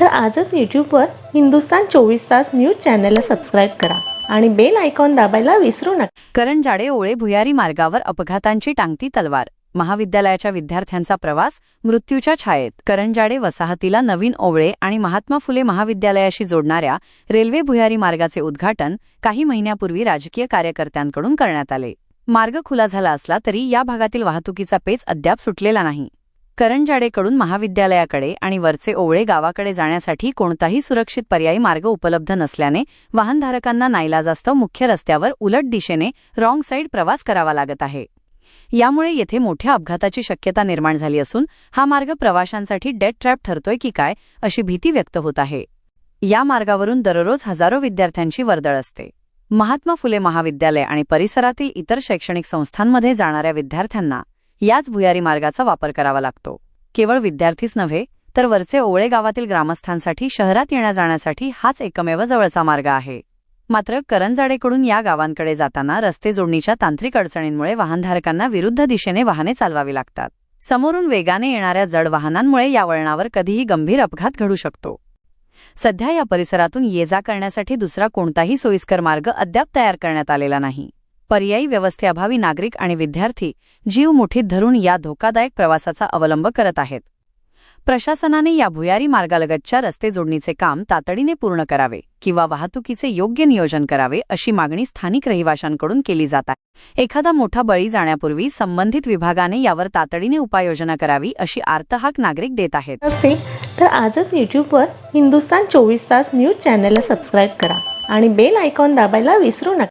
तर आजच यूट्यूबवर हिंदुस्तान 24 तास न्यूज चॅनलला सबस्क्राईब करा आणि बेल आयकॉन दाबायला विसरू नका। करंजाडे ओळे भुयारी मार्गावर अपघातांची टांगती तलवार। महाविद्यालयाच्या विद्यार्थ्यांचा प्रवास मृत्यूच्या छायेत। करंजाडे वसाहतीला नवीन ओवळे आणि महात्मा फुले महाविद्यालयाशी जोडणाऱ्या रेल्वे भुयारी मार्गाचे उद्घाटन काही महिन्यापूर्वी राजकीय कार्यकर्त्यांकडून करण्यात आले। मार्ग खुला झाला असला तरी या भागातील वाहतुकीचा पेच अद्याप सुटलेला नाही। करंजाडेकडून महाविद्यालयाकडे आणि वरचे ओवळे गावाकडे जाण्यासाठी कोणताही सुरक्षित पर्यायी मार्ग उपलब्ध नसल्याने वाहनधारकांना नाईलाजास्तव मुख्य रस्त्यावर उलट दिशेने रॉंग साइड प्रवास करावा लागत आहे। यामुळे येथे मोठ्या अपघाताची शक्यता निर्माण झाली असून हा मार्ग प्रवाशांसाठी डेड ट्रॅप ठरतोय की काय अशी भीती व्यक्त होत आहे। या मार्गावरून दररोज हजारो विद्यार्थ्यांची वर्दळ असते। महात्मा फुले महाविद्यालय आणि परिसरातील इतर शैक्षणिक संस्थांमध्ये जाणाऱ्या विद्यार्थ्यांना याच भुयारी मार्गाचा वापर करावा लागतो। केवळ विद्यार्थीच नव्हे तर वरचे ओवळे गावातील ग्रामस्थांसाठी शहरात येण्या-जाण्यासाठी हाच एकमेव जवळचा मार्ग आहे। मात्र करंजाडेकडून या गावांकडे जाताना रस्ते जोडणीच्या तांत्रिक अडचणींमुळे वाहनधारकांना विरुद्ध दिशेने वाहने चालवावी लागतात। समोरून वेगाने येणाऱ्या जड वाहनांमुळे या वळणावर कधीही गंभीर अपघात घडू शकतो। सध्या या परिसरातून ये-जा करण्यासाठी दुसरा कोणताही सोयीस्कर मार्ग अद्याप तयार करण्यात आलेला नाही। पर्यायी व्यवस्थेअभावी नागरिक आणि विद्यार्थी जीव मुठीत धरून या धोकादायक प्रवासाचा अवलंब करत आहेत। प्रशासनाने या भुयारी मार्गालगतच्या रस्ते जोडणीचे काम तातडीने पूर्ण करावे किंवा वाहतुकीचे योग्य नियोजन करावे अशी मागणी स्थानिक रहिवाशांकडून केली जात आहे। एखादा मोठा बळी जाण्यापूर्वी संबंधित विभागाने यावर तातडीने उपाययोजना करावी अशी आर्तहाक नागरिक देत आहेत। तर आजच यूट्यूबवर हिंदुस्तान 24 तास न्यूज चॅनलला सबस्क्राईब करा आणि बेल आयकॉन दाबायला विसरू नका।